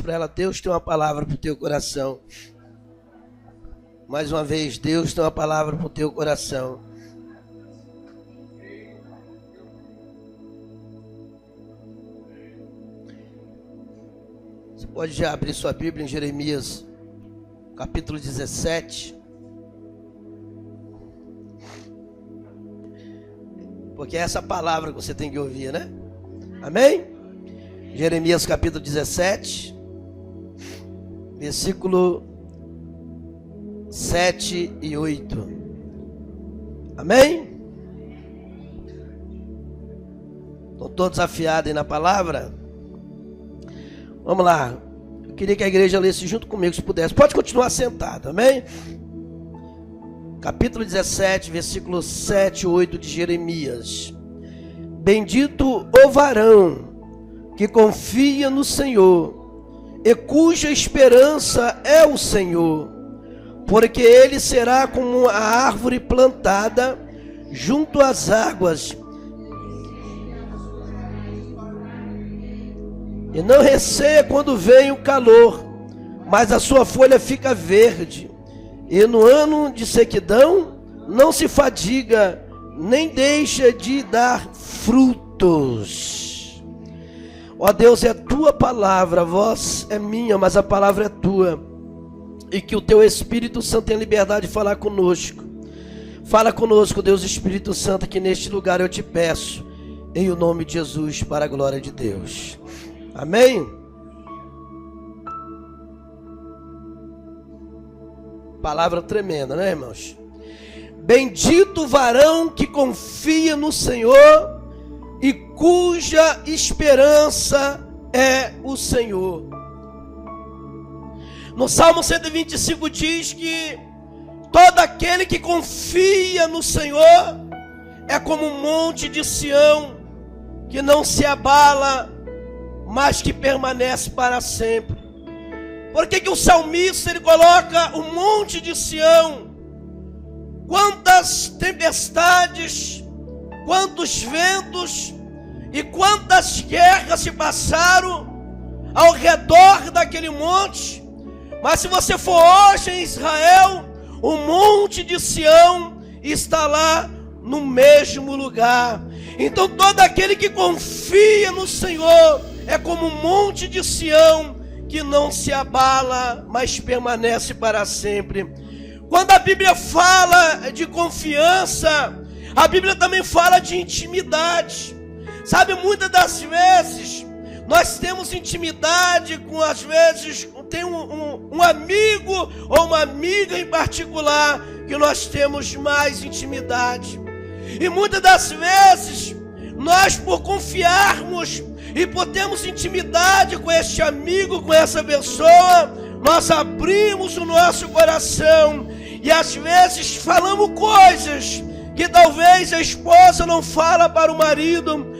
para ela: Deus tem uma palavra para o teu coração. Mais uma vez, Deus tem uma palavra para o teu coração. Você pode já abrir sua Bíblia em Jeremias, capítulo 17. Porque é essa palavra que você tem que ouvir, né? Amém? Jeremias capítulo 17, versículo 7 e 8. Amém? Estão todos afiados aí na palavra? Vamos lá. Eu queria que a igreja lesse junto comigo, se pudesse. Pode continuar sentado, amém? Capítulo 17, versículo 7 e 8 de Jeremias. Bendito o varão que confia no Senhor e cuja esperança é o Senhor, porque ele será como a árvore plantada junto às águas e não receia quando vem o calor, mas a sua folha fica verde, e no ano de sequidão não se fadiga, nem deixa de dar frutos. Ó Deus, é a tua palavra, a voz é minha, mas a palavra é tua. E que o teu Espírito Santo tenha liberdade de falar conosco. Fala conosco, Deus Espírito Santo, que neste lugar eu te peço, em o nome de Jesus, para a glória de Deus. Amém? Palavra tremenda, né, irmãos? Bendito o varão que confia no Senhor e cuja esperança é o Senhor. No Salmo 125 diz que todo aquele que confia no Senhor é como um monte de Sião, que não se abala, mas que permanece para sempre. Por que o salmista ele coloca um monte de Sião? Quantas tempestades, quantos ventos e quantas guerras se passaram ao redor daquele monte. Mas se você for hoje em Israel, o monte de Sião está lá no mesmo lugar. Então todo aquele que confia no Senhor é como um monte de Sião que não se abala, mas permanece para sempre. Quando a Bíblia fala de confiança, a Bíblia também fala de intimidade. Sabe, muitas das vezes nós temos intimidade com, às vezes, tem um amigo ou uma amiga em particular que nós temos mais intimidade. E muitas das vezes nós, por confiarmos e por termos intimidade com este amigo, com essa pessoa, nós abrimos o nosso coração e às vezes falamos coisas que talvez a esposa não fala para o marido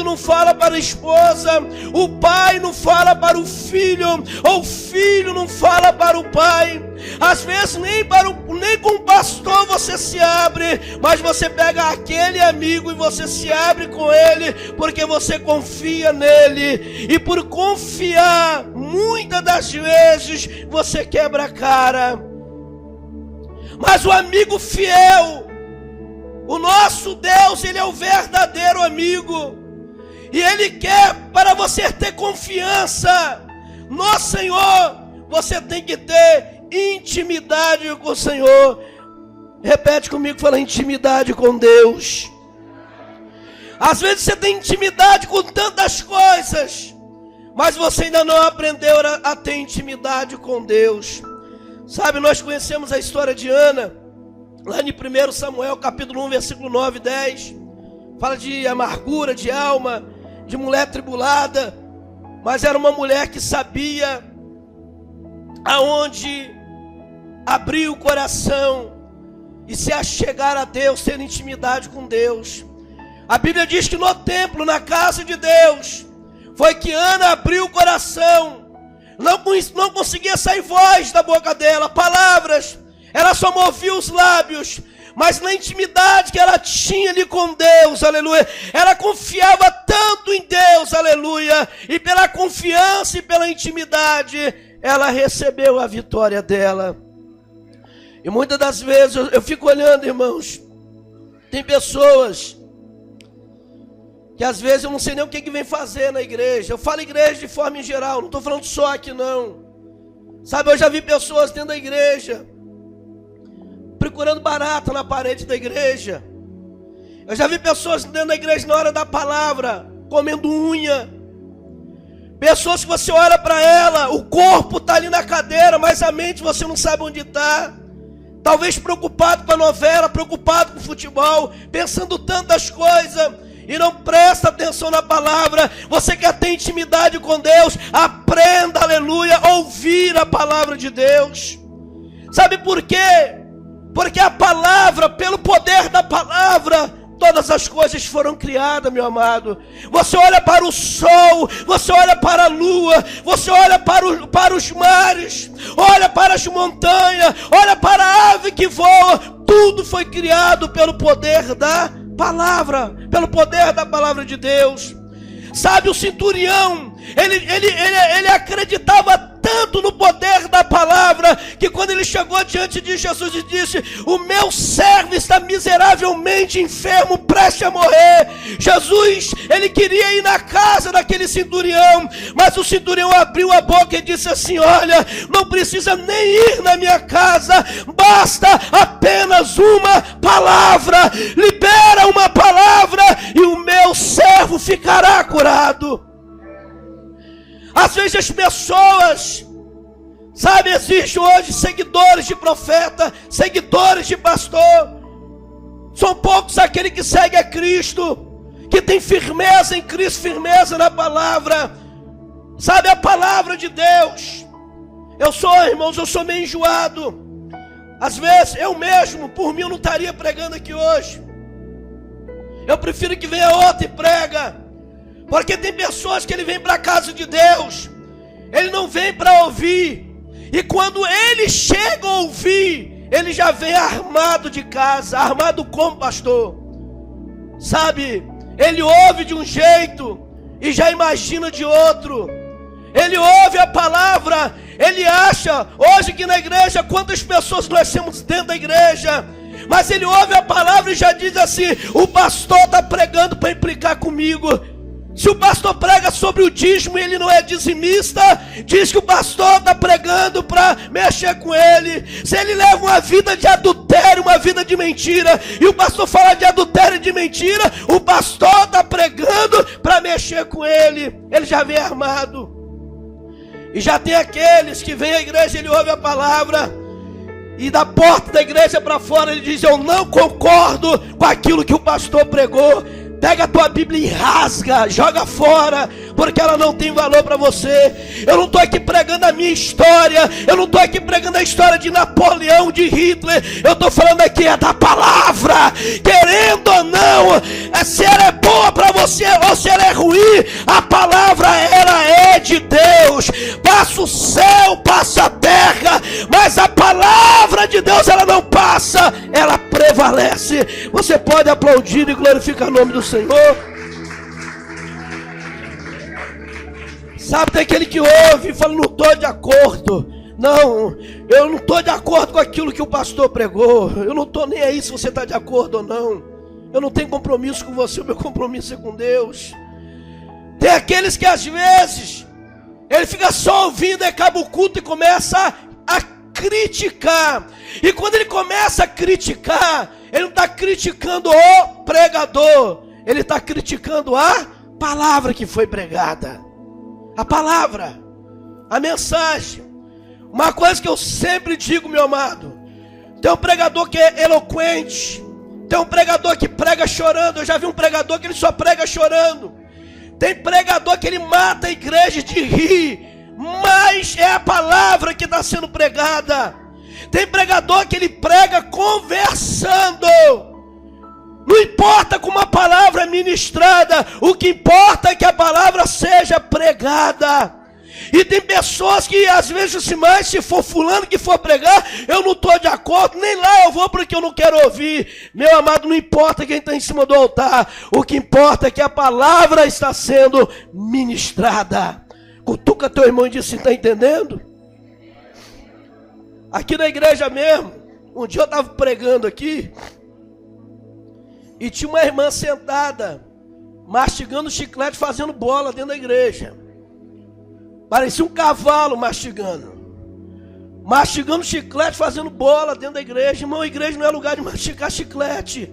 não fala para a esposa, o pai não fala para o filho, ou o filho não fala para o pai. Às vezes nem com o pastor você se abre, mas você pega aquele amigo e você se abre com ele, porque você confia nele. E por confiar, muitas das vezes você quebra a cara. Mas o amigo fiel, o nosso Deus, ele é o verdadeiro amigo. E ele quer, para você ter confiança no Senhor, você tem que ter intimidade com o Senhor. Repete comigo, fala: intimidade com Deus. Às vezes você tem intimidade com tantas coisas, mas você ainda não aprendeu a ter intimidade com Deus. Sabe, nós conhecemos a história de Ana, lá em 1 Samuel, capítulo 1, versículo 9 e 10. Fala de amargura de alma, de mulher tribulada. Mas era uma mulher que sabia aonde abrir o coração e se achegar a Deus, ter intimidade com Deus. A Bíblia diz que no templo, na casa de Deus, foi que Ana abriu o coração. Não conseguia sair voz da boca dela, palavras. Ela só movia os lábios, mas na intimidade que ela tinha ali com Deus, aleluia, ela confiava tanto em Deus, aleluia, e pela confiança e pela intimidade, ela recebeu a vitória dela. E muitas das vezes eu fico olhando, irmãos, tem pessoas que às vezes eu não sei nem o que vem fazer na igreja. Eu falo igreja de forma em geral, não estou falando só aqui não. Sabe, eu já vi pessoas dentro da igreja procurando barata na parede da igreja. Eu já vi pessoas dentro da igreja na hora da palavra comendo unha. Pessoas que você olha para ela, o corpo está ali na cadeira, mas a mente você não sabe onde está. Talvez preocupado com a novela, preocupado com o futebol, pensando tantas coisas e não presta atenção na palavra. Você quer ter intimidade com Deus? Aprenda, aleluia, a ouvir a palavra de Deus. Sabe por quê? Porque a palavra, pelo poder da palavra, todas as coisas foram criadas, meu amado. Você olha para o sol, você olha para a lua, você olha para os mares, olha para as montanhas, olha para a ave que voa. Tudo foi criado pelo poder da palavra, pelo poder da palavra de Deus. Sabe, o centurião, ele acreditava tanto no poder da palavra, que quando ele chegou diante de Jesus e disse: o meu servo está miseravelmente enfermo, prestes a morrer. Jesus, ele queria ir na casa daquele centurião, mas o centurião abriu a boca e disse assim: olha, não precisa nem ir na minha casa, basta apenas uma palavra, libera uma palavra e o meu servo ficará curado. Às vezes as pessoas, sabe, existem hoje seguidores de profeta, seguidores de pastor. São poucos aqueles que seguem a Cristo, que tem firmeza em Cristo, firmeza na palavra. Sabe, a palavra de Deus. Irmãos, eu sou meio enjoado. Às vezes, eu mesmo, por mim, eu não estaria pregando aqui hoje. Eu prefiro que venha outro e prega. Porque tem pessoas que ele vem para a casa de Deus, ele não vem para ouvir, e quando ele chega a ouvir, ele já vem armado de casa. Armado como, pastor? Sabe, ele ouve de um jeito e já imagina de outro. Ele ouve a palavra, ele acha, hoje aqui na igreja, quantas pessoas nós temos dentro da igreja, mas ele ouve a palavra e já diz assim: o pastor está pregando para implicar comigo. Se o pastor prega sobre o dízimo e ele não é dizimista, diz que o pastor está pregando para mexer com ele. Se ele leva uma vida de adultério, uma vida de mentira, e o pastor fala de adultério e de mentira, o pastor está pregando para mexer com ele. Ele já vem armado. E já tem aqueles que vêm à igreja, ele ouve a palavra, e da porta da igreja para fora ele diz: eu não concordo com aquilo que o pastor pregou. Pega a tua Bíblia e rasga, joga fora, porque ela não tem valor para você. Eu não estou aqui pregando a minha história, eu não estou aqui pregando a história de Napoleão, de Hitler. Eu estou falando aqui da palavra. Querendo ou não, se ela é boa para você ou se ela é ruim, a palavra, ela é de Deus. Passa o céu, passa a terra, mas a palavra de Deus, ela não passa, ela prevalece. Você pode aplaudir e glorificar o nome do Senhor. Sabe, tem aquele que ouve e fala: não estou de acordo. Não, eu não estou de acordo com aquilo que o pastor pregou. Eu não estou nem aí se você está de acordo ou não. Eu não tenho compromisso com você, o meu compromisso é com Deus. Tem aqueles que às vezes ele fica só ouvindo, acaba o culto e começa a criticar. E quando ele começa a criticar, ele não está criticando o pregador, ele está criticando a palavra que foi pregada. A palavra, a mensagem. Uma coisa que eu sempre digo, meu amado: tem um pregador que é eloquente, tem um pregador que prega chorando. Eu já vi um pregador que ele só prega chorando. Tem pregador que ele mata a igreja de rir, mas é a palavra que está sendo pregada. Tem pregador que ele prega conversando. Não importa como a palavra é ministrada, o que importa é que a palavra seja pregada. E tem pessoas que às vezes assim, mas se for fulano que for pregar, eu não estou de acordo, nem lá eu vou porque eu não quero ouvir. Meu amado, não importa quem está em cima do altar, o que importa é que a palavra está sendo ministrada. Cutuca teu irmão e diz, está entendendo? Aqui na igreja mesmo, um dia eu estava pregando aqui, e tinha uma irmã sentada, mastigando chiclete, fazendo bola dentro da igreja. Parecia um cavalo mastigando chiclete, fazendo bola dentro da igreja. Irmão, a igreja não é lugar de mastigar chiclete.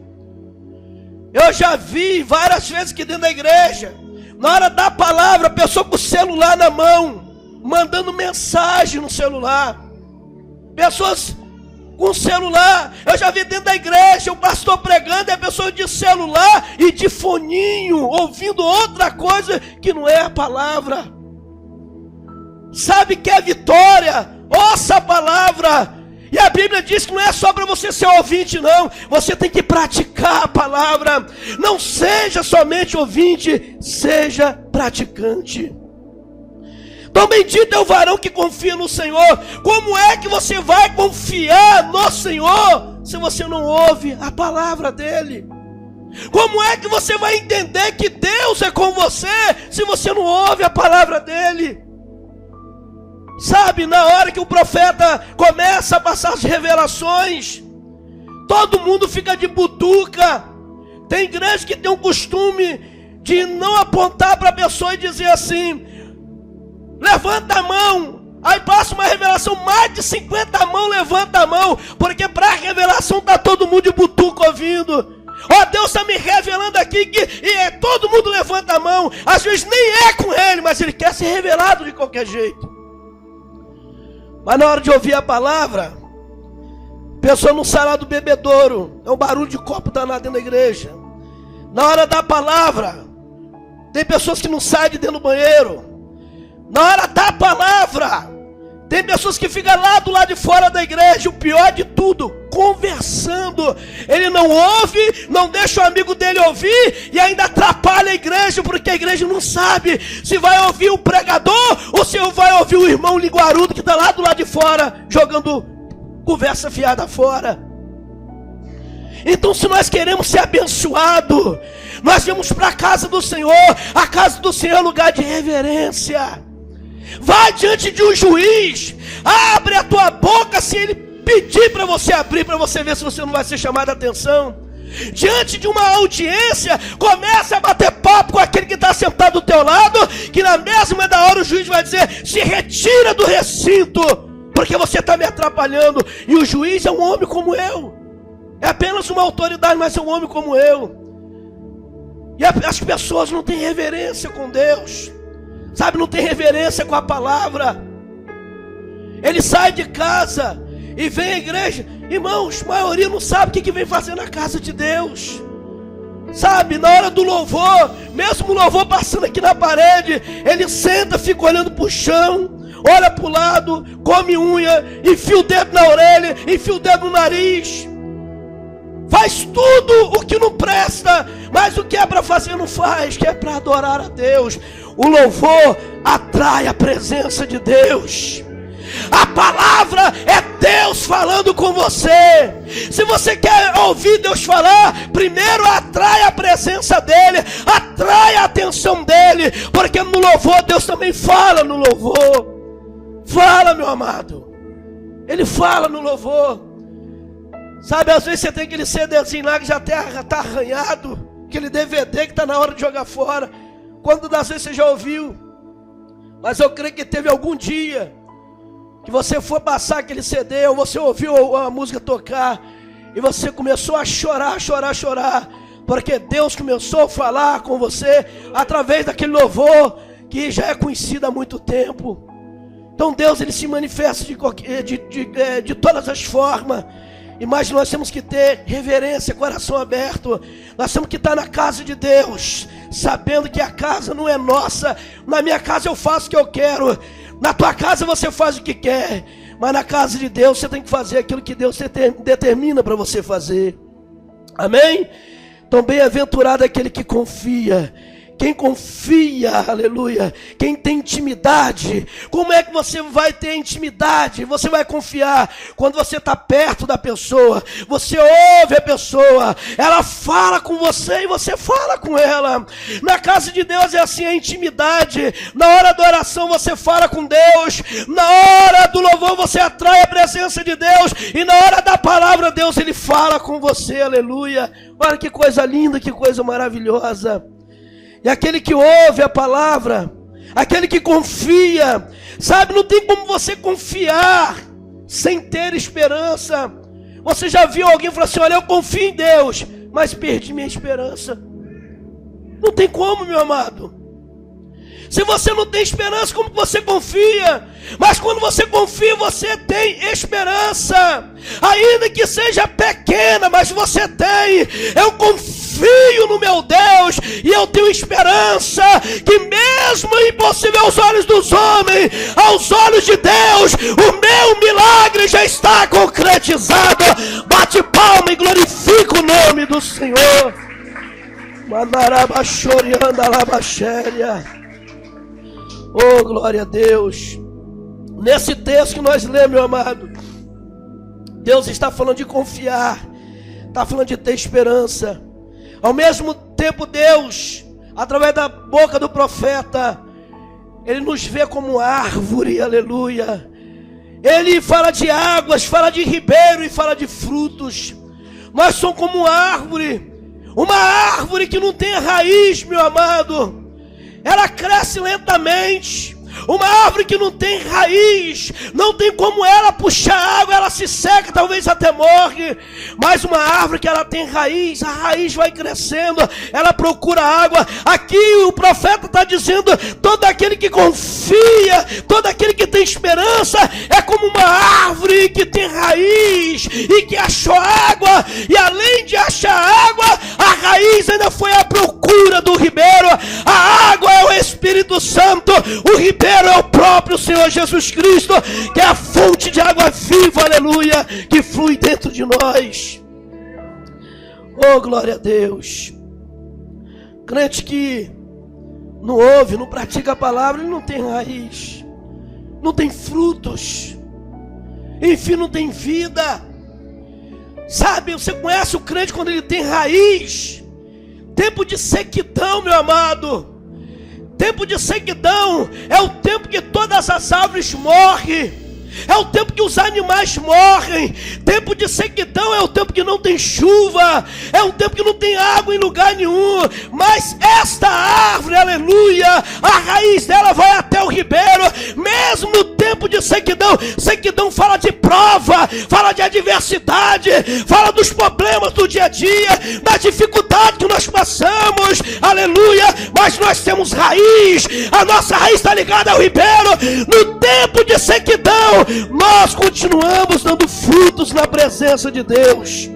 Eu já vi várias vezes que dentro da igreja, na hora da palavra, a pessoa com o celular na mão, mandando mensagem no celular. Pessoas com celular, eu já vi dentro da igreja, o pastor pregando, e a pessoa de celular e de foninho, ouvindo outra coisa que não é a palavra. Sabe que é vitória? Ouça a palavra. E a Bíblia diz que não é só para você ser ouvinte, não. Você tem que praticar a palavra. Não seja somente ouvinte, seja praticante. Então bendito é o varão que confia no Senhor. Como é que você vai confiar no Senhor se você não ouve a palavra dele? Como é que você vai entender que Deus é com você se você não ouve a palavra dele? Sabe, na hora que o profeta começa a passar as revelações, todo mundo fica de butuca. Tem igreja que tem o costume de não apontar para a pessoa e dizer assim, levanta a mão. Aí passa uma revelação, mais de 50 mãos, levanta a mão, porque para a revelação está todo mundo de butuca ouvindo. Ó, Deus está me revelando aqui todo mundo levanta a mão. Às vezes nem é com ele, mas ele quer ser revelado de qualquer jeito. Mas na hora de ouvir a palavra, a pessoa não sai lá do bebedouro. É um barulho de copo danado dentro da igreja. Na hora da palavra, tem pessoas que não saem de dentro do banheiro. Na hora da palavra, tem pessoas que ficam lá do lado de fora da igreja. O pior de tudo, conversando. Ele não ouve, não deixa o amigo dele ouvir e ainda atrapalha a igreja, porque a igreja não sabe se vai ouvir o pregador ou se vai ouvir o irmão linguarudo que está lá do lado de fora, jogando conversa fiada fora. Então, se nós queremos ser abençoados, nós vamos para a casa do Senhor. A casa do Senhor é lugar de reverência. Vai diante de um juiz, abre a tua boca se ele pedir para você abrir, para você ver se você não vai ser chamado a atenção. Diante de uma audiência, começa a bater papo com aquele que está sentado do teu lado, que na mesma da hora o juiz vai dizer, se retira do recinto, porque você está me atrapalhando. E o juiz é um homem como eu, é apenas uma autoridade, mas é um homem como eu. E as pessoas não têm reverência com Deus, sabe, não tem reverência com a palavra. Ele sai de casa e vem à igreja. Irmãos, a maioria não sabe o que vem fazer na casa de Deus. Sabe, na hora do louvor, mesmo o louvor passando aqui na parede, ele senta, fica olhando para o chão, olha para o lado, come unha, enfia o dedo na orelha, enfia o dedo no nariz. Faz tudo o que não presta, mas o que é para fazer não faz, que é para adorar a Deus. O louvor atrai a presença de Deus. A palavra é Deus falando com você. Se você quer ouvir Deus falar, primeiro atrai a presença dEle, atrai a atenção dEle, porque no louvor Deus também fala no louvor. Fala, meu amado, Ele fala no louvor. Sabe, às vezes você tem aquele CDzinho lá que já está arranhado, aquele DVD que está na hora de jogar fora. Quando das vezes você já ouviu, mas eu creio que teve algum dia que você foi passar aquele CD, ou você ouviu a música tocar, e você começou a chorar, porque Deus começou a falar com você, através daquele louvor, que já é conhecido há muito tempo. Então Deus, Ele se manifesta de todas as formas, mas nós temos que ter reverência, coração aberto. Nós temos que estar na casa de Deus, sabendo que a casa não é nossa. Na minha casa eu faço o que eu quero, na tua casa você faz o que quer, mas na casa de Deus você tem que fazer aquilo que Deus determina para você fazer. Amém? Então bem-aventurado é aquele que confia, Quem confia, aleluia, quem tem intimidade. Como é que você vai ter intimidade? Você vai confiar quando você está perto da pessoa, você ouve a pessoa, ela fala com você e você fala com ela. Na casa de Deus é assim a intimidade. Na hora da oração você fala com Deus, na hora do louvor você atrai a presença de Deus, e na hora da palavra Deus ele fala com você, aleluia. Olha que coisa linda, que coisa maravilhosa. E aquele que ouve a palavra, aquele que confia, sabe, não tem como você confiar sem ter esperança. Você já viu alguém falar assim: olha, eu confio em Deus, mas perdi minha esperança? Não tem como, meu amado. Se você não tem esperança, como você confia? Mas quando você confia, você tem esperança. Ainda que seja pequena, mas você tem. Eu confio no meu Deus e eu tenho esperança que mesmo impossível aos olhos dos homens, aos olhos de Deus, o meu milagre já está concretizado. Bate palma e glorifica o nome do Senhor. Oh, glória a Deus. Nesse texto que nós lemos, meu amado, Deus está falando de confiar, está falando de ter esperança. Ao mesmo tempo, Deus, através da boca do profeta, Ele nos vê como árvore, aleluia. Ele fala de águas, fala de ribeiro e fala de frutos. Nós somos como uma árvore que não tem raiz, meu amado. Ela cresce lentamente. Uma árvore que não tem raiz, não tem como ela puxar água, ela se seca, talvez até morre. Mas uma árvore que ela tem raiz, a raiz vai crescendo, ela procura água. Aqui o profeta está dizendo: todo aquele que confia, todo aquele que tem esperança, é como uma árvore que tem raiz e que achou água. E além de achar água, a raiz ainda foi à procura do ribeiro. A água é o Espírito Santo, o ribeiro é o próprio Senhor Jesus Cristo, que é a fonte de água viva, aleluia, que flui dentro de nós. Oh, glória a Deus. Crente que não ouve, não pratica a palavra, ele não tem raiz, não tem frutos, enfim, não tem vida. Sabe, você conhece o crente quando ele tem raiz? Tempo de sequidão, meu amado. Tempo de sequidão é o tempo que todas as árvores morrem, é o tempo que os animais morrem. Tempo de sequidão é o tempo que não tem chuva, é o tempo que não tem água em lugar nenhum. Mas esta árvore, aleluia, a raiz dela vai até o ribeiro. Mesmo no tempo de sequidão, sequidão fala de prova, fala de adversidade, fala dos problemas do dia a dia, da dificuldade que nós passamos, aleluia. Mas nós temos raiz, a nossa raiz está ligada ao ribeiro. No tempo de sequidão, nós continuamos dando frutos na presença de Deus.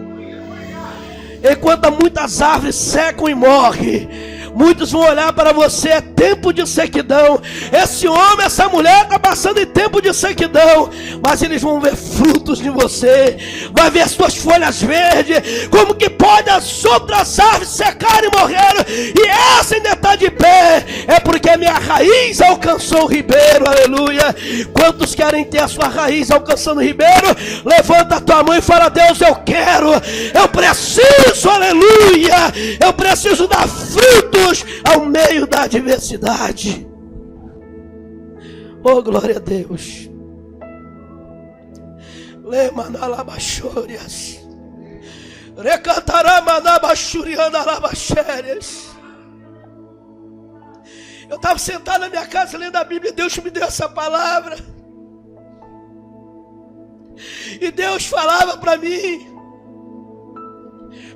Enquanto muitas árvores secam e morrem, muitos vão olhar para você, é tempo de sequidão. Esse homem, essa mulher está passando em tempo de sequidão, mas eles vão ver frutos de você, vai ver as suas folhas verdes. Como que pode as outras árvores secarem e morreram, e essa ainda está de pé? É porque a minha raiz alcançou o ribeiro, aleluia. Quantos querem ter a sua raiz alcançando o ribeiro? Levanta a tua mão e fala: Deus, eu quero, eu preciso, aleluia, eu preciso dar frutos ao meio da adversidade. Oh, glória a Deus. Lemanalabachorias, recantaramanabachurianalabachérias. Eu estava sentado na minha casa lendo a Bíblia, e Deus me deu essa palavra. E Deus falava para mim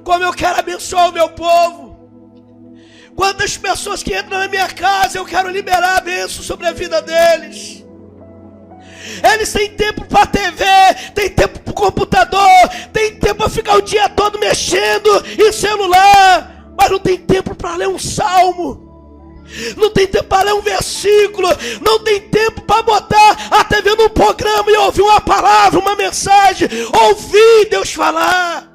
como eu quero abençoar o meu povo. Quantas pessoas que entram na minha casa, eu quero liberar a bênção sobre a vida deles. Eles têm tempo para TV, tem tempo para o computador, tem tempo para ficar o dia todo mexendo em celular, mas não tem tempo para ler um salmo, não tem tempo para ler um versículo, não tem tempo para botar a TV num programa e ouvir uma palavra, uma mensagem, ouvir Deus falar.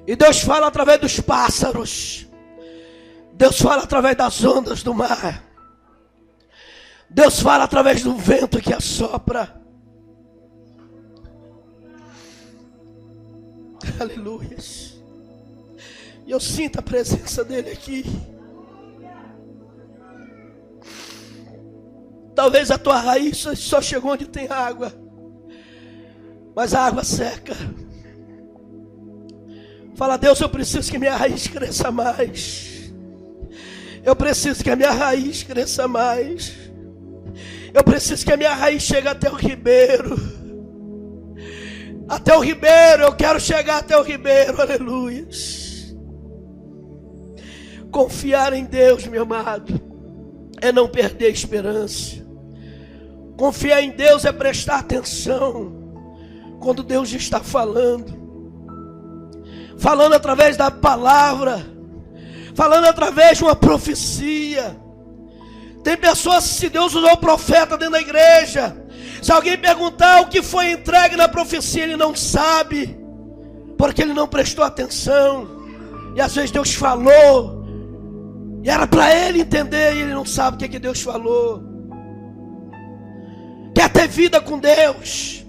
E Deus fala através dos pássaros. Deus fala através das ondas do mar. Deus fala através do vento que assopra. Aleluia. E eu sinto a presença dele aqui. Talvez a tua raiz só chegou onde tem água, mas a água seca. Fala: Deus, eu preciso que minha raiz cresça mais. Eu preciso que a minha raiz cresça mais. Eu preciso que a minha raiz chegue até o ribeiro. Até o ribeiro, eu quero chegar até o ribeiro, aleluia. Confiar em Deus, meu amado, é não perder a esperança. Confiar em Deus é prestar atenção quando Deus está falando. Falando através da palavra, falando através de uma profecia. Tem pessoas, se Deus usou o profeta dentro da igreja, se alguém perguntar o que foi entregue na profecia, ele não sabe, porque ele não prestou atenção. E às vezes Deus falou, e era para ele entender, e ele não sabe o que Deus falou. Quer ter vida com Deus?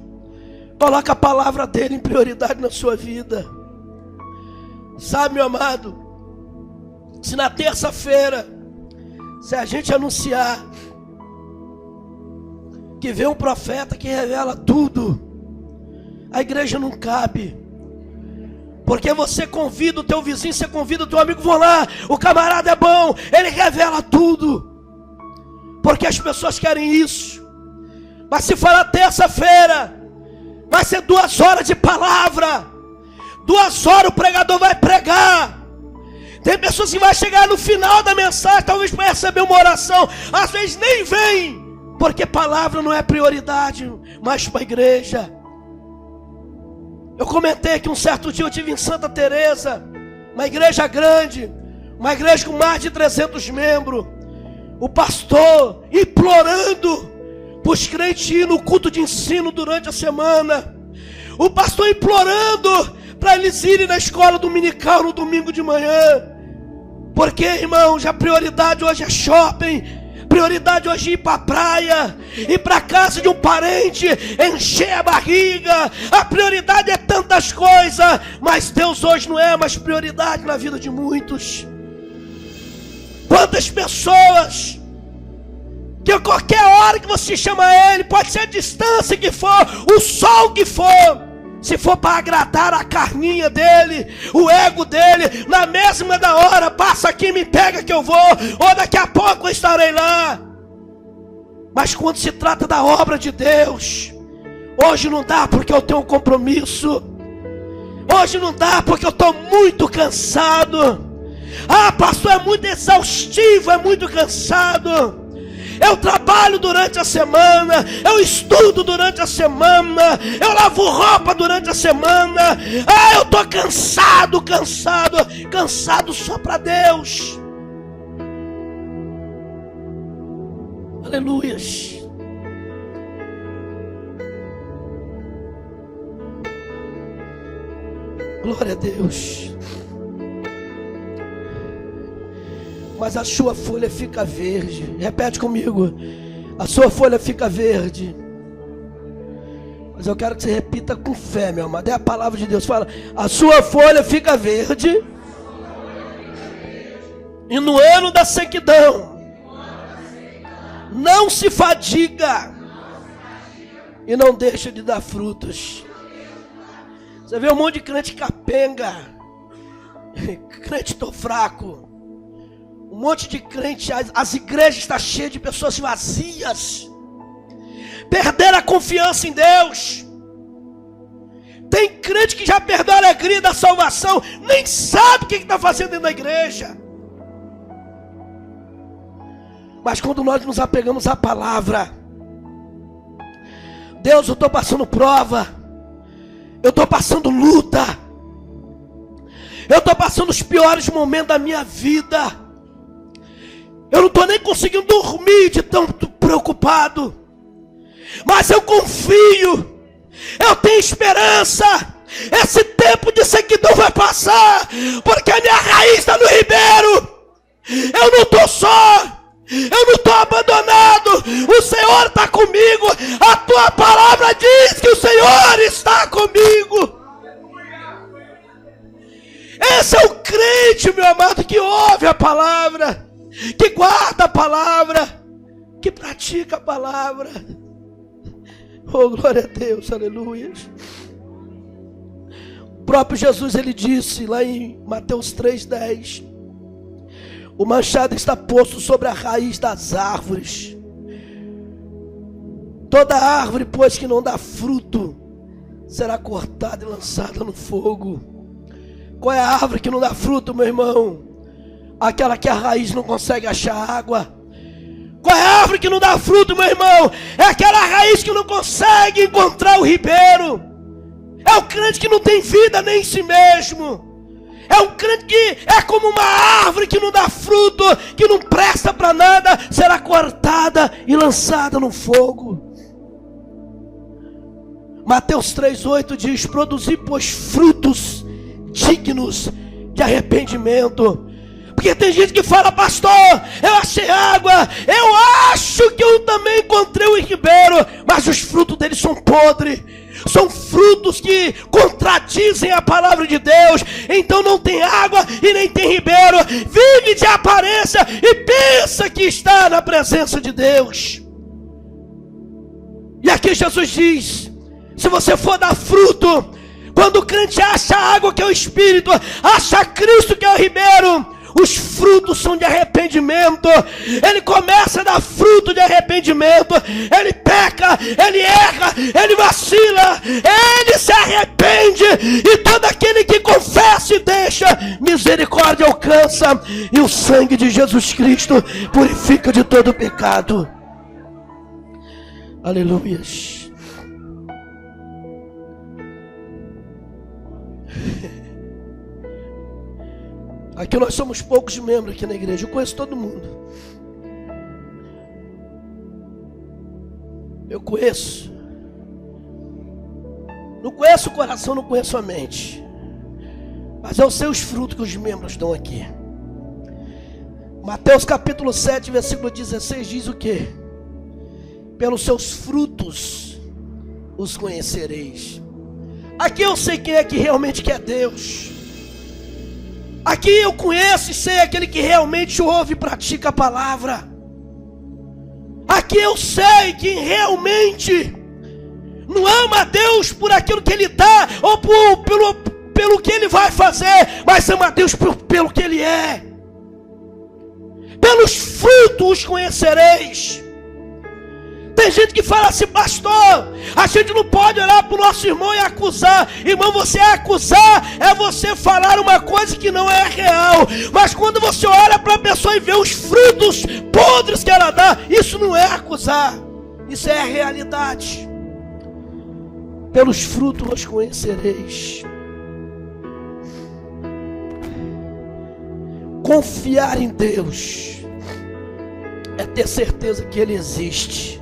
Coloca a palavra dele em prioridade na sua vida. Sabe, meu amado, se na terça-feira, se a gente anunciar que vem um profeta que revela tudo, a igreja não cabe. Porque você convida o teu vizinho, você convida o teu amigo, vão lá, o camarada é bom, ele revela tudo. Porque as pessoas querem isso. Mas se falar terça-feira, vai ser 2 horas de palavra. 2 horas o pregador vai pregar. Tem pessoas que vai chegar no final da mensagem, talvez para receber uma oração, às vezes nem vem, porque palavra não é prioridade mais para a igreja. Eu comentei que um certo dia eu estive em Santa Teresa, uma igreja grande, uma igreja com mais de 300 membros. O pastor implorando para os crentes ir no culto de ensino durante a semana. O pastor implorando para eles irem na escola dominical no domingo de manhã. Porque, irmãos, a prioridade hoje é shopping. Prioridade hoje é ir para a praia, ir para a casa de um parente, encher a barriga. A prioridade é tantas coisas, mas Deus hoje não é mais prioridade na vida de muitos. Quantas pessoas que a qualquer hora que você chama ele, pode ser a distância que for, o sol que for, se for para agradar a carninha dele, o ego dele, na mesma da hora, passa aqui, me pega que eu vou, ou daqui a pouco eu estarei lá. Mas quando se trata da obra de Deus, hoje não dá porque eu tenho um compromisso, hoje não dá porque eu estou muito cansado. Ah, pastor, é muito exaustivo, é muito cansado. Eu trabalho durante a semana, eu estudo durante a semana, eu lavo roupa durante a semana. Ah, eu estou cansado só para Deus. Aleluia. Glória a Deus. Mas a sua folha fica verde. Repete comigo. A sua folha fica verde. Mas eu quero que você repita com fé, meu amado. É a palavra de Deus. Fala: a sua folha fica verde. E no ano da sequidão, não se fadiga. E não deixa de dar frutos. Você vê um monte de crente capenga. Crente, tô fraco. Um monte de crente, as igrejas estão cheias de pessoas vazias. Perderam a confiança em Deus. Tem crente que já perdeu a alegria da salvação, nem sabe o que está fazendo dentro da igreja. Mas quando nós nos apegamos à palavra, Deus, eu estou passando prova, eu estou passando luta, eu estou passando os piores momentos da minha vida. Eu não estou nem conseguindo dormir de tão preocupado. Mas eu confio. Eu tenho esperança. Esse tempo de sequidão vai passar. Porque a minha raiz está no ribeiro. Eu não estou só. Eu não estou abandonado. O Senhor está comigo. A tua palavra diz que o Senhor está comigo. Esse é o crente, meu amado, que ouve a palavra, que guarda a palavra, que pratica a palavra. Oh, glória a Deus, aleluia. O próprio Jesus, ele disse lá em Mateus 3,10: o machado está posto sobre a raiz das árvores. Toda árvore, pois, que não dá fruto, será cortada e lançada no fogo. Qual é a árvore que não dá fruto, meu irmão? Aquela que a raiz não consegue achar água. Qual é a árvore que não dá fruto, meu irmão? É aquela raiz que não consegue encontrar o ribeiro. É o crente que não tem vida nem em si mesmo. É um crente que é como uma árvore que não dá fruto, que não presta para nada, será cortada e lançada no fogo. Mateus 3,8 diz: produzi, pois, frutos dignos de arrependimento. Porque tem gente que fala: pastor, eu achei água, eu acho que eu também encontrei o ribeiro, mas os frutos deles são podres, são frutos que contradizem a palavra de Deus. Então não tem água e nem tem ribeiro, vive de aparência e pensa que está na presença de Deus. E aqui Jesus diz: se você for dar fruto, quando o crente acha a água, que é o Espírito, acha Cristo, que é o ribeiro, os frutos são de arrependimento. Ele começa a dar fruto de arrependimento. Ele peca, ele erra, ele vacila, ele se arrepende. E todo aquele que confessa e deixa, misericórdia alcança. E o sangue de Jesus Cristo purifica de todo pecado. Aleluias. Aqui nós somos poucos membros aqui na igreja. Eu conheço todo mundo. Eu conheço. Não conheço o coração, não conheço a mente. Mas eu sei os frutos que os membros dão aqui. Mateus capítulo 7, versículo 16 diz o quê? Pelos seus frutos os conhecereis. Aqui eu sei quem é que realmente quer Deus. Aqui eu conheço e sei aquele que realmente ouve e pratica a palavra. Aqui eu sei quem realmente não ama a Deus por aquilo que Ele dá, ou pelo que Ele vai fazer, mas ama a Deus pelo que Ele é. Pelos frutos os conhecereis. Tem gente que fala assim: pastor, a gente não pode olhar para o nosso irmão e acusar. Irmão, você acusar é você falar uma coisa que não é real. Mas quando você olha para a pessoa e vê os frutos podres que ela dá, isso não é acusar, isso é a realidade. Pelos frutos os conhecereis. Confiar em Deus é ter certeza que Ele existe.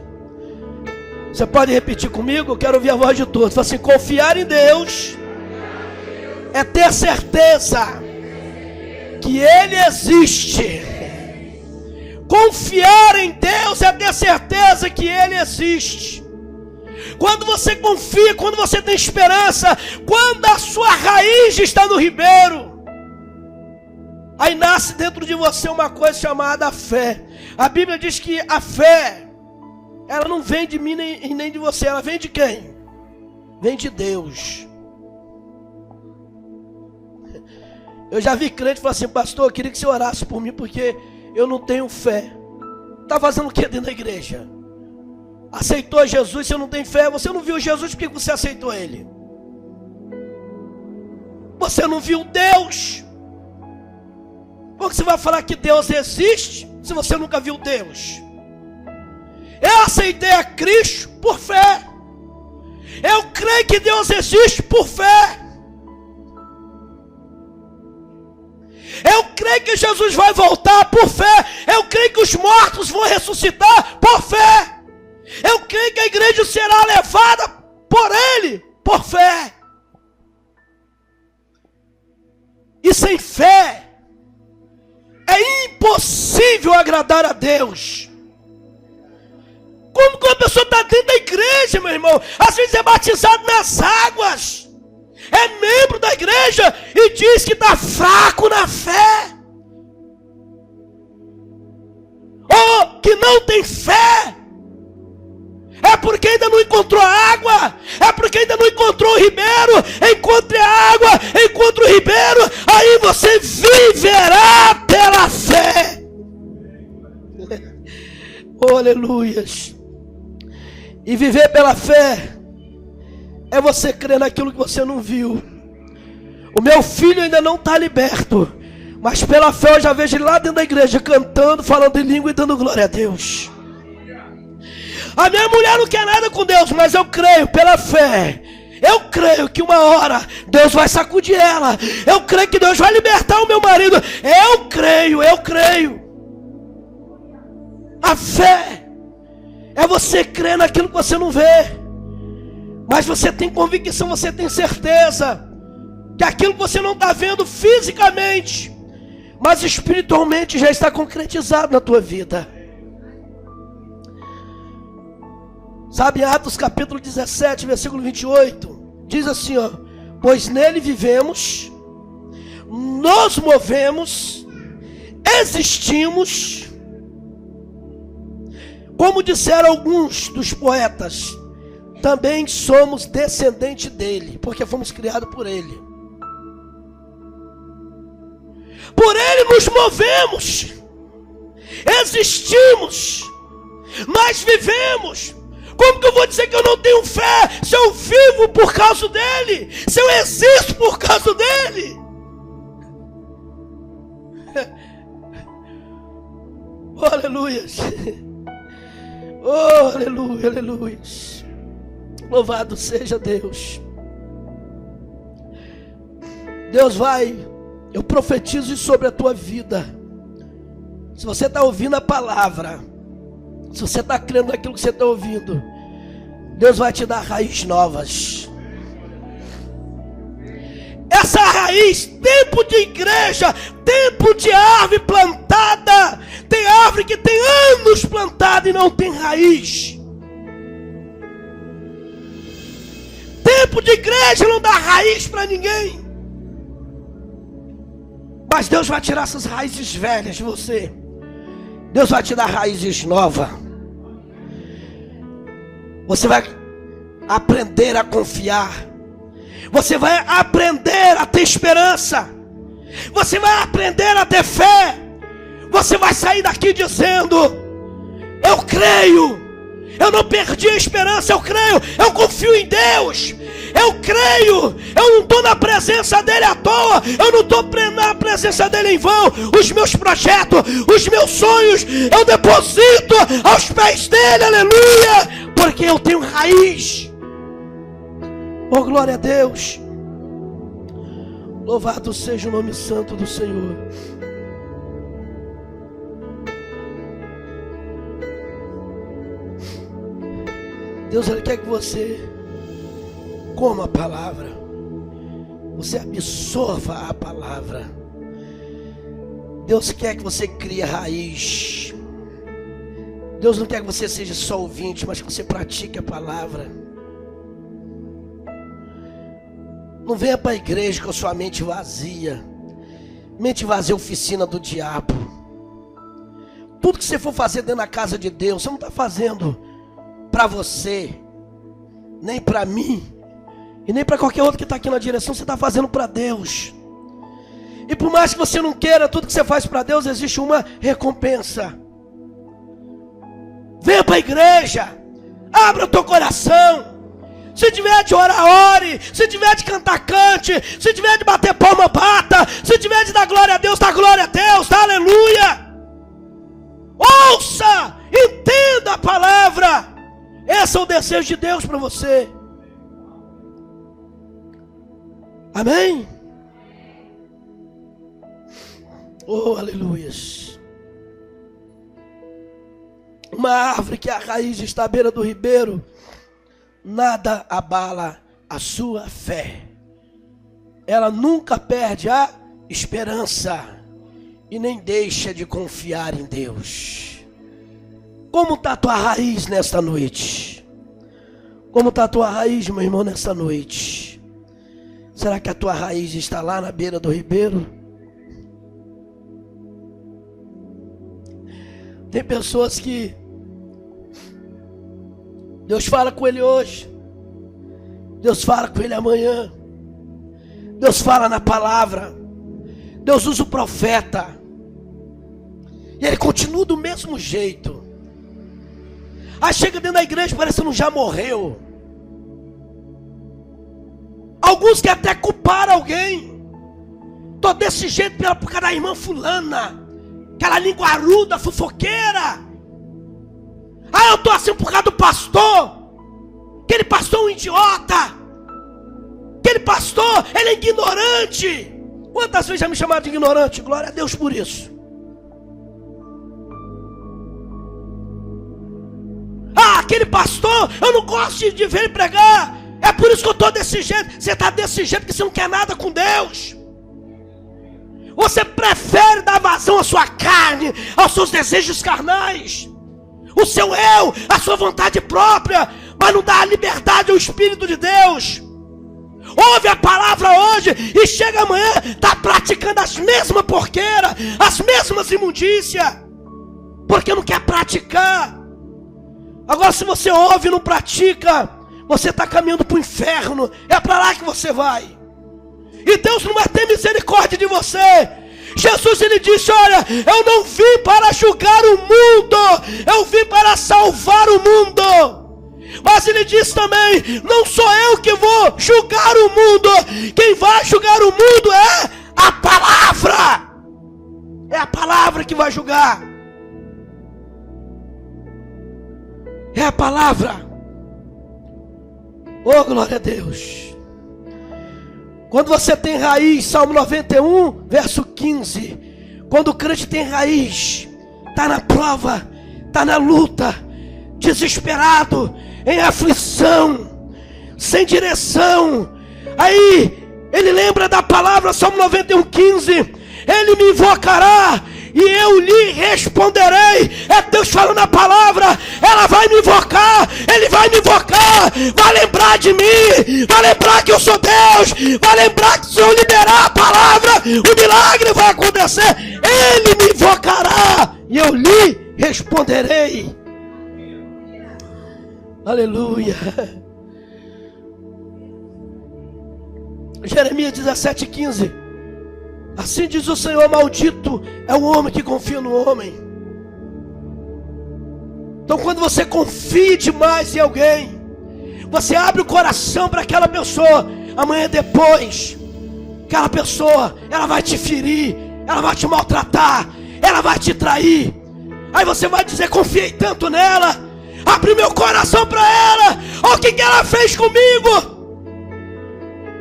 Você pode repetir comigo? Eu quero ouvir a voz de todos. Fala assim: confiar em Deus é ter certeza que Ele existe. Confiar em Deus é ter certeza que Ele existe. Quando você confia, quando você tem esperança, quando a sua raiz está no ribeiro, aí nasce dentro de você uma coisa chamada fé. A Bíblia diz que a fé, ela não vem de mim nem de você. Ela vem de quem? Vem de Deus. Eu já vi crente falar assim: pastor, eu queria que você orasse por mim, porque eu não tenho fé. Está fazendo o que dentro da igreja? Aceitou Jesus, você não tem fé. Você não viu Jesus, por que você aceitou Ele? Você não viu Deus. Como que você vai falar que Deus existe, se você nunca viu Deus? Eu aceitei a Cristo por fé. Eu creio que Deus existe por fé. Eu creio que Jesus vai voltar por fé. Eu creio que os mortos vão ressuscitar por fé. Eu creio que a igreja será levada por Ele por fé. E sem fé é impossível impossível agradar a Deus. Como que uma pessoa está dentro da igreja, meu irmão? Às vezes é batizado nas águas, é membro da igreja e diz que está fraco na fé, ou que não tem fé. É porque ainda não encontrou água, é porque ainda não encontrou o ribeiro. Encontre a água, encontre o ribeiro, aí você viverá pela fé. Oh, aleluias. E viver pela fé é você crer naquilo que você não viu. O meu filho ainda não está liberto, mas pela fé eu já vejo ele lá dentro da igreja cantando, falando em língua e dando glória a Deus. A minha mulher não quer nada com Deus, mas eu creio pela fé. Eu creio que uma hora Deus vai sacudir ela. Eu creio que Deus vai libertar o meu marido. Eu creio. A fé é você crer naquilo que você não vê, mas você tem convicção, você tem certeza que aquilo que você não está vendo fisicamente, mas espiritualmente já está concretizado na tua vida. Sabe, Atos capítulo 17, versículo 28, diz assim, ó: pois nele vivemos, nos movemos, existimos, como disseram alguns dos poetas, também somos descendentes dele, porque fomos criados por ele. Por ele nos movemos, existimos, mas vivemos. Como que eu vou dizer que eu não tenho fé se eu vivo por causa dele, se eu existo por causa dele? Oh, aleluias. Oh, aleluia, aleluias. Louvado seja Deus. Deus vai, eu profetizo isso sobre a tua vida. Se você está ouvindo a palavra, se você está crendo naquilo que você está ouvindo, Deus vai te dar raízes novas. Essa raiz, tempo de igreja, tempo de árvore plantada. Tem árvore que tem anos plantada e não tem raiz. Tempo de igreja não dá raiz para ninguém. Mas Deus vai tirar essas raízes velhas de você. Deus vai te dar raízes novas. Você vai aprender a confiar. Você vai aprender a ter esperança. Você vai aprender a ter fé. Você vai sair daqui dizendo: eu creio. Eu não perdi a esperança, eu creio. Eu confio em Deus. Eu creio. Eu não estou na presença dele à toa. Eu não estou na presença dele em vão. Os meus projetos, os meus sonhos, eu deposito aos pés dele, aleluia, porque eu tenho raiz. Oh, glória a Deus. Louvado seja o nome santo do Senhor. Deus, Ele quer que você coma a palavra, você absorva a palavra. Deus quer que você crie raiz. Deus não quer que você seja só ouvinte, mas que você pratique a palavra. Não venha para a igreja com a sua mente vazia. Mente vazia é oficina do diabo. Tudo que você for fazer dentro da casa de Deus, você não está fazendo para você, nem para mim, e nem para qualquer outro que está aqui na direção. Você está fazendo para Deus. E por mais que você não queira, tudo que você faz para Deus, existe uma recompensa. Venha para a igreja, abra o teu coração. Se tiver de orar, ore. Se tiver de cantar, cante. Se tiver de bater palma, bata. Se tiver de dar glória a Deus, dá glória a Deus, dá aleluia. Ouça, entenda a palavra. Esse é o desejo de Deus para você. Amém? Oh, aleluias. Uma árvore que a raiz está à beira do ribeiro, nada abala a sua fé. Ela nunca perde a esperança. e nem deixa de confiar em Deus. Como está a tua raiz nesta noite? Como está a tua raiz, meu irmão, nesta noite? Será que a tua raiz está lá na beira do ribeiro? Tem pessoas que Deus fala com ele hoje, Deus fala com ele amanhã, Deus fala na palavra, Deus usa o profeta, e ele continua do mesmo jeito. Aí chega dentro da igreja parecendo que já morreu. Alguns querem até culpar alguém. Tô desse jeito por causa da irmã fulana, aquela linguaruda, fofoqueira. Ah, eu tô assim por causa do pastor. Aquele pastor é um idiota. Aquele pastor, ele é ignorante. Quantas vezes já me chamaram de ignorante? Glória a Deus por isso. Ah, aquele pastor, eu não gosto de ver ele pregar. É por isso que eu estou desse jeito. Você está desse jeito porque você não quer nada com Deus. Você prefere dar vazão à sua carne, aos seus desejos carnais, o seu eu, a sua vontade própria, mas não dá a liberdade ao Espírito de Deus. Ouve a palavra hoje e chega amanhã, está praticando as mesmas porqueiras, as mesmas imundícias, porque não quer praticar. Agora, se você ouve e não pratica, você está caminhando para o inferno. É para lá que você vai. E Deus não vai ter misericórdia de você. Jesus, ele disse: olha, eu não vim para julgar o mundo, eu vim para salvar o mundo. Mas ele disse também: não sou eu que vou julgar o mundo, quem vai julgar o mundo é a palavra. É a palavra que vai julgar. É a palavra. Oh, glória a Deus. Quando você tem raiz, Salmo 91, verso 15. Quando o crente tem raiz, está na prova, está na luta, desesperado, em aflição, sem direção. Aí, ele lembra da palavra, Salmo 91, 15. Ele me invocará e eu lhe responderei. É Deus falando a palavra. Ela vai me invocar, ele vai me invocar, vai lembrar de mim, vai lembrar que eu sou Deus, vai lembrar que se eu liberar a palavra, o milagre vai acontecer. Ele me invocará e eu lhe responderei. Aleluia. Jeremias 17:15. Assim diz o Senhor: maldito é o homem que confia no homem. Então, quando você confia demais em alguém, você abre o coração para aquela pessoa. Amanhã depois, aquela pessoa, ela vai te ferir, ela vai te maltratar, ela vai te trair. Aí você vai dizer: confiei tanto nela, abri meu coração para ela, olha o que ela fez comigo.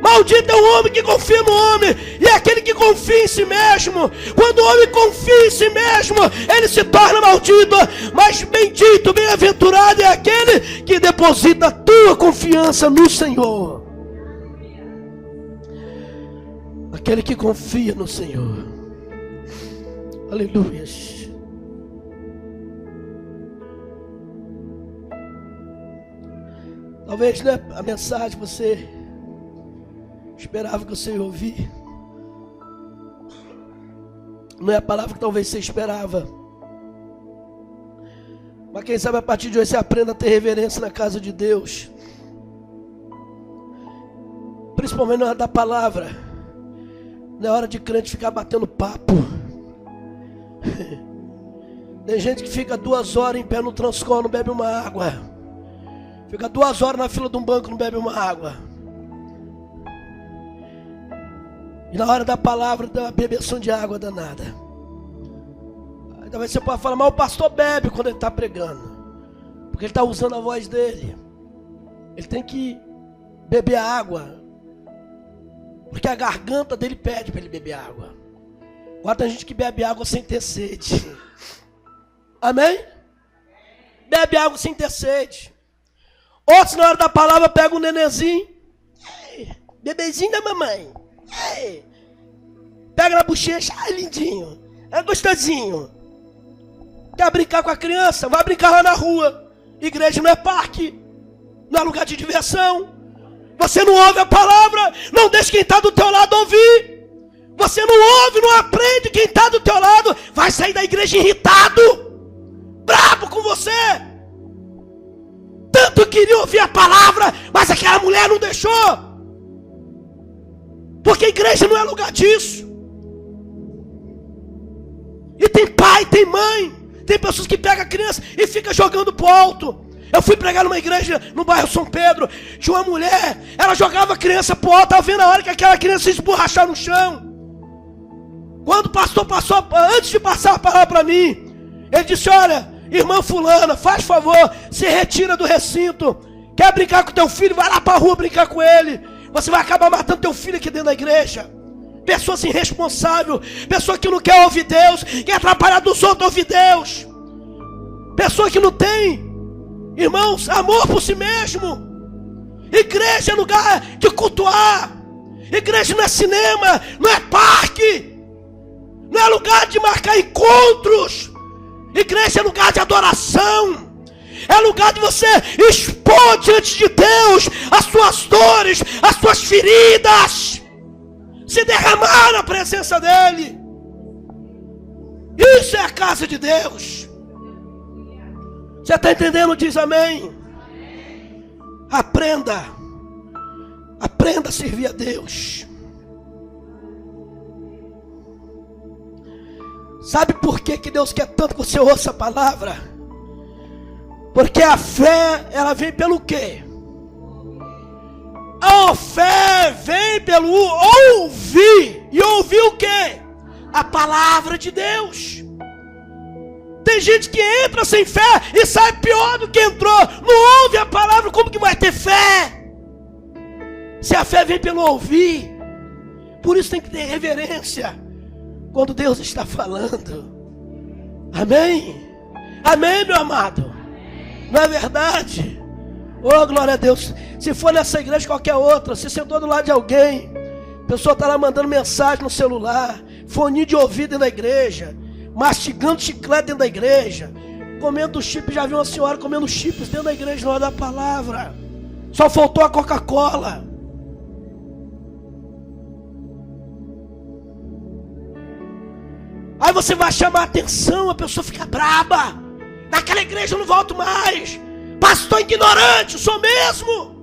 Maldito é o homem que confia no homem, e é aquele que confia em si mesmo. Quando o homem confia em si mesmo, ele se torna maldito. Mas bendito, bem-aventurado é aquele que deposita a tua confiança no Senhor. Aquele que confia no Senhor. Aleluia. Talvez, né, a mensagem você esperava que você ia ouvir. Não é a palavra que talvez você esperava. Mas quem sabe a partir de hoje você aprenda a ter reverência na casa de Deus. Principalmente na hora da palavra. Não é hora de crente ficar batendo papo. Tem gente que fica 2 horas em pé no Transcom, não bebe uma água. Fica 2 horas na fila de um banco, não bebe uma água. E na hora da palavra, dá uma bebeção de água danada. Aí talvez você pode falar: mas o pastor bebe quando ele está pregando, porque ele está usando a voz dele. Ele tem que beber água, porque a garganta dele pede para ele beber água. Agora tem gente que bebe água sem ter sede. Amém? Bebe água sem ter sede. Outros na hora da palavra pegam um nenenzinho. Bebezinho da mamãe. Pega na bochecha, ai lindinho. É gostosinho. Quer brincar com a criança? Vai brincar lá na rua. Igreja não é parque, não é lugar de diversão. Você não ouve a palavra, não deixa quem está do teu lado ouvir. Você não ouve, não aprende, quem está do teu lado vai sair da igreja irritado, bravo com você. Tanto queria ouvir a palavra, mas aquela mulher não deixou. Porque a igreja não é lugar disso. E tem pai, tem mãe, tem pessoas que pegam a criança e fica jogando pro alto. Eu fui pregar numa igreja no bairro São Pedro. Tinha uma mulher, ela jogava a criança pro alto. Estava vendo a hora que aquela criança se esborrachar no chão. Quando o pastor passou, antes de passar a palavra para mim, ele disse: olha, irmã fulana, faz favor, se retira do recinto. Quer brincar com teu filho? Vai lá para a rua brincar com ele. Você vai acabar matando teu filho aqui dentro da igreja. Pessoas irresponsáveis, pessoa que não quer ouvir Deus, quer atrapalhar dos outros ouvir Deus. Pessoa que não tem, irmãos, amor por si mesmo. Igreja é lugar de cultuar. Igreja não é cinema, não é parque, não é lugar de marcar encontros. Igreja é lugar de adoração. É lugar de você expor diante de Deus as suas dores, as suas feridas, se derramar na presença dEle. Isso é a casa de Deus. Você está entendendo? Diz amém. Aprenda a servir a Deus. Sabe por que Deus quer tanto que você ouça a palavra? Porque a fé, ela vem pelo quê? A fé vem pelo ouvir. E ouvir o quê? A palavra de Deus. Tem gente que entra sem fé e sai pior do que entrou. Não ouve a palavra, como que vai ter fé? Se a fé vem pelo ouvir. Por isso tem que ter reverência quando Deus está falando. Amém? Amém, meu amado? Não é verdade? Oh, glória a Deus. Se for nessa igreja, qualquer outra, se sentou do lado de alguém, a pessoa está lá mandando mensagem no celular, fone de ouvido dentro da igreja, mastigando chiclete dentro da igreja, comendo chips. Já viu uma senhora comendo chips dentro da igreja na hora da palavra. Só faltou a Coca-Cola. Aí você vai chamar a atenção, a pessoa fica braba. Naquela igreja eu não volto mais. Pastor ignorante, sou mesmo.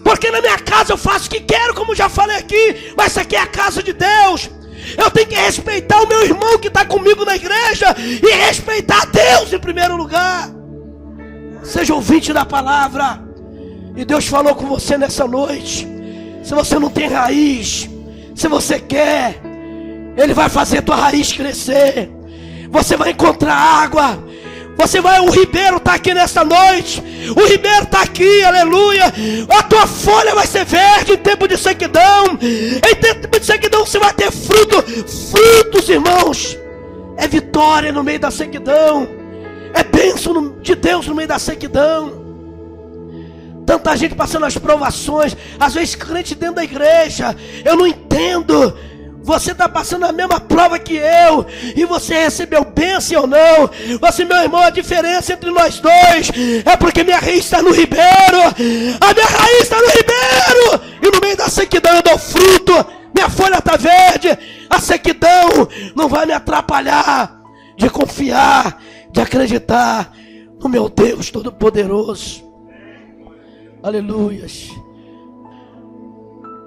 Porque na minha casa eu faço o que quero, como já falei aqui. Mas isso aqui é a casa de Deus. Eu tenho que respeitar o meu irmão que está comigo na igreja e respeitar Deus em primeiro lugar. Seja ouvinte da palavra. E Deus falou com você nessa noite. Se você não tem raiz, se você quer, Ele vai fazer tua raiz crescer. Você vai encontrar água. O ribeiro está aqui nesta noite. O ribeiro está aqui, aleluia. A tua folha vai ser verde em tempo de sequidão. Em tempo de sequidão você vai ter fruto. Frutos, irmãos, é vitória no meio da sequidão. É bênção de Deus no meio da sequidão. Tanta gente passando as provações. Às vezes crente dentro da igreja. Eu não entendo. Você está passando a mesma prova que eu, e você recebeu bênção ou não? Você, meu irmão, a diferença entre nós dois é porque minha raiz está no ribeiro. A minha raiz está no ribeiro, e no meio da sequidão eu dou fruto. Minha folha está verde. A sequidão não vai me atrapalhar de confiar, de acreditar no meu Deus Todo-Poderoso. Aleluias.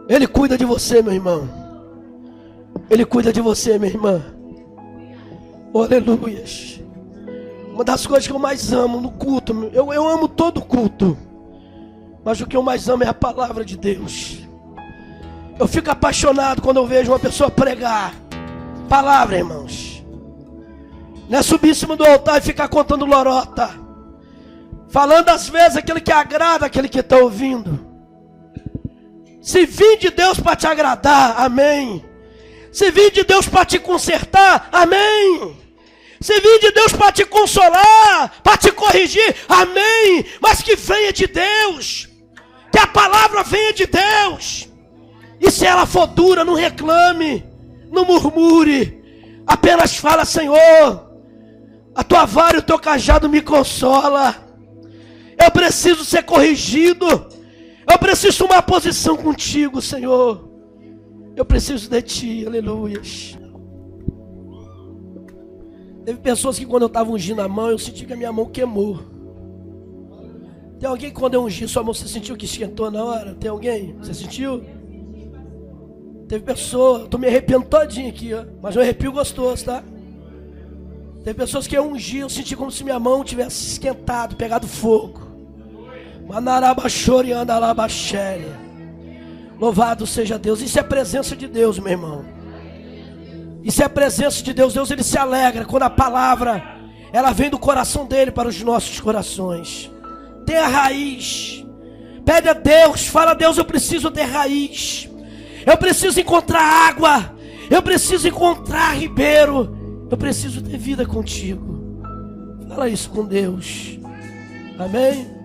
Ele cuida de você, meu irmão. Ele cuida de você, minha irmã. Oh, aleluias. Uma das coisas que eu mais amo no culto, eu amo todo culto, mas o que eu mais amo é a palavra de Deus. Eu fico apaixonado quando eu vejo uma pessoa pregar palavra, irmãos. Não é subir em cima do altar e ficar contando lorota, falando às vezes aquilo que agrada aquele que está ouvindo. Se vir de Deus para te agradar, amém. Se vir de Deus para te consertar, amém. Se vir de Deus para te consolar, para te corrigir, amém. Mas que venha de Deus, que a palavra venha de Deus. E se ela for dura, não reclame, não murmure, Apenas fala: Senhor, a tua vara e o teu cajado me consola. Eu preciso ser corrigido. Eu preciso tomar posição contigo, Senhor. Eu preciso de ti, aleluias. Teve pessoas que quando eu estava ungindo a mão, eu senti que a minha mão queimou. Tem alguém que quando eu ungi sua mão, você sentiu que esquentou na hora? Tem alguém? Você sentiu? Teve pessoa, eu estou me arrepiando todinho aqui, ó, mas um arrepio gostoso, tá? Teve pessoas que eu ungi, eu senti como se minha mão tivesse esquentado, pegado fogo. Louvado seja Deus. Isso é a presença de Deus, meu irmão. Isso é a presença de Deus. Deus, ele se alegra quando a palavra ela vem do coração dele para os nossos corações. Tem a raiz. Pede a Deus, fala a Deus: eu preciso ter raiz. Eu preciso encontrar água. Eu preciso encontrar ribeiro. Eu preciso ter vida contigo. Fala isso com Deus. Amém?